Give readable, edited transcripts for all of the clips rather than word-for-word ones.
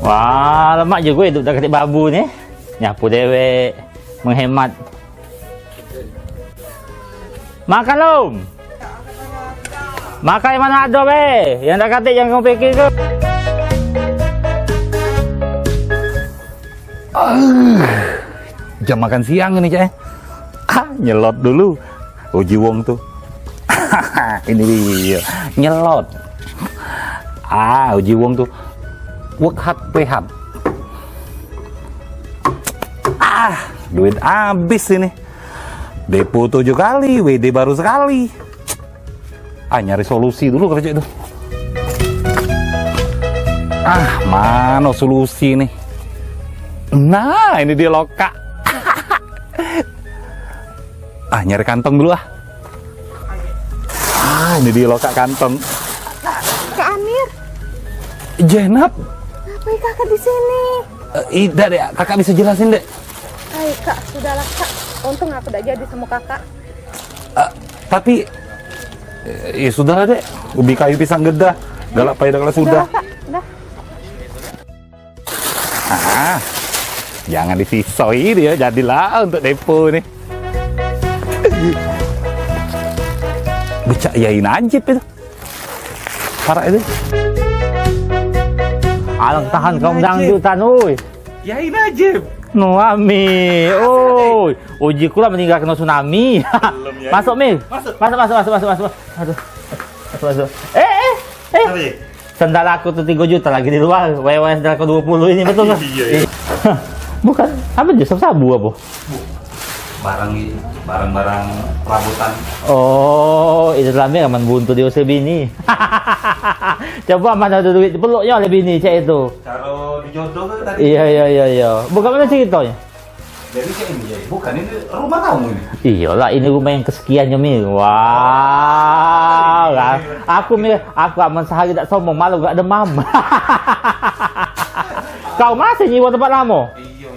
Wah, lemak juga hidup dah ketik babu ni. Nyapu dewek, menghemat. Makan lom. Makan yang mana ada be? Yang dah katik yang kau fikir ke? Jam makan siang ini cak. Nyelot dulu. Uji wong tuh. Ini dia nyelot. Uji wong tuh. Work hard, play hard. Duit habis ini. Depo 7 kali, WD baru sekali. Nyari solusi dulu kerja itu. Mana solusi nih? Nah, ini dia loka. Nyari kantong dulu ini dia loka kantong. Kak Amir. Jenab. Ngapain kakak di sini? Ida deh, kakak bisa jelasin deh. Hai kak, sudahlah kak. Untung aku udah jadi sama kakak. Tapi ya sudah deh, ubi kayu pisang geda, galak payah kalau sudah. Kak, udah. Jangan disisoi dia, jadilah untuk depo nih. Becak yain Najib itu. Parah itu. Alang tahan kau dangdutan, oi. Yain Najib. Nuami, oi. Uji kula meninggal kena tsunami. Masuk, Mi. Masuk. Masuk. Sendal aku tuh 3 juta lagi di luar. Wewe sendal aku 20 ini betul nggak? Iya. Bukan, apa dia sabu apa? Barang-barang perabotan. Oh, itu lami aman buntu di usia bini. Coba mana ada duit peluknya oleh bini cek itu. Kalau dijodoh kan tadi. Iya. Bukan mana ceritanya? Jadi kayak ini jadi. Bukan ini rumah kamu ini. Iyalah, ini rumah yang kesekiannya Mi. Wow, aku aman sehari tak sombong, malu gak demam. Kau masih nyewa tempat lama? Iya.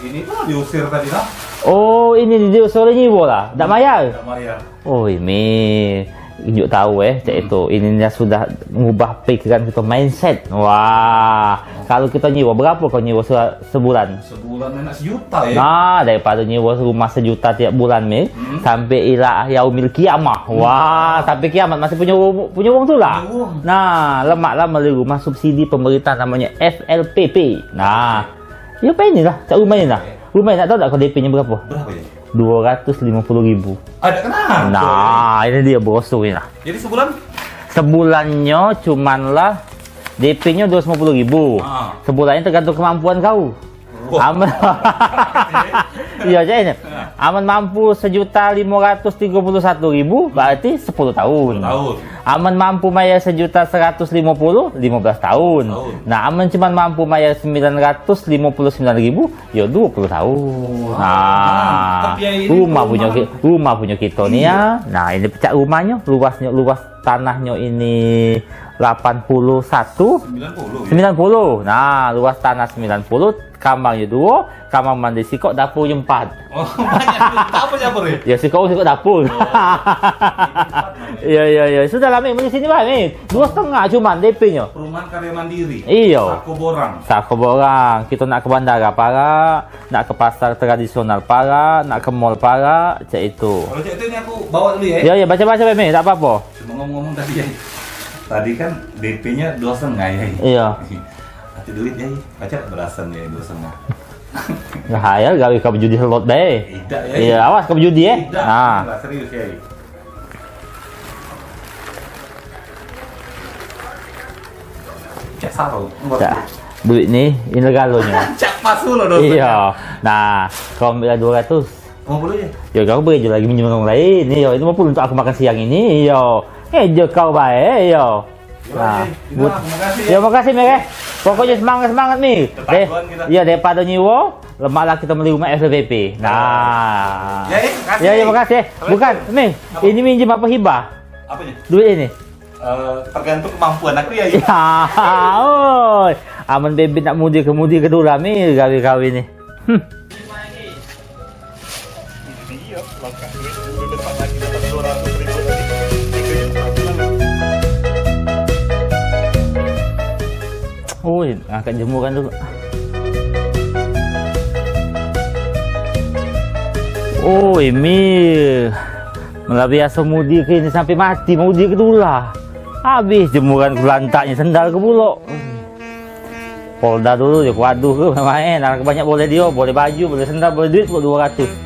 Ini tuh diusir tadi lah. Oh, ini diusir nyewa lah, tak bayar? Tak bayar. Oh, Mi, tunjuk tahu cek itu. Ininya sudah mengubah pikiran kita, mindset. Wah, kalau kita nyewa berapa kau nyewa sebulan? Sebulan enak 1 juta ya. Nah, daripada nyewa rumah 1 juta tiap bulan Mi, sampai ila yaumil kiamah. Wah, sampai kiamat masih punya uang tu lah. Nah, lemaklah beli rumah subsidi pemerintah namanya FLPP. Nah, ya apa ini lah, cak rumah ini lah. Rumah ini tak tahu tak kau DP-nya berapa? Berapa ya? 250.000. Ada kenapa? Nah, ini dia bosku ini lah. Jadi sebulan? Sebulannya cuman lah DP-nya 250.000. Sebulannya tergantung kemampuan kau. Aman. Iya aja ini. Aman mampu 1.531.000 berarti 10 tahun. Aman mampu bayar 1.150.000 15 tahun. Nah, aman cuma mampu bayar 959.000 ya 20 tahun. Nah, rumah punya kita nih ya. Nah, ini pecah rumahnya, luas tanahnya ini 90. Nah, luas tanah 90, kamarnya 2, kamar mandi sikok, dapurnya 4. Oh, banyak. Apa dapur ya? Ya sikok dapur. Iya. Sudah lah, Mi, di sini lah, Mi. 2,5 cuman DP-nya. Perumahan Karya Mandiri. Iya. Sako Borang. Kita nak ke bandara para, nak ke pasar tradisional para, nak ke mall para, cek itu. Kalau cek itu ini aku bawa dulu ya. Iya, baca-baca, Mi, tak apa-apa. Cuma ngomong-ngomong tadi ya. Tadi kan DP-nya 2,5 ya. Iya. Hati duit ya. Baca berasan ya 2,5. Bahaya gawe kau judi slot deh. Tidak ya. Iya, awas kau judi ya. Tidak. Nah. Enggak serius ya. Cek saro. Ya, duit nih ilegalonya. Cak masuk loh dong. Iya. Nah, kau ambil 200. Mau beli ya? Ya kau beri lagi minjem orang lain. Iya, itu 50 untuk aku makan siang ini. Iya. Kau baik. Iya. Nah, ya makasih Mi. Pokoknya semangat Mi. Iya, daripada nyewa, lemaklah kita beli rumah FLPP. Nah. Ya, makasih. Bukan, Mi. Ini minjem apa hibah? Apanya? Duit ini. Tergantung kemampuan aku ya. Ya, oi. Aman baby nak mudi ke dulu Mi gawe ni. Oh, ngangkat jemuran dulu. Oh, Emil. Malah biasa mudi ke ini sampai mati, mudi ke dula. Habis jemuran kelantaknya sendal ke bulok. Polda dulu ya, waduh ke main. Anak banyak boleh dia, boleh baju, boleh sendal, boleh duit, 200.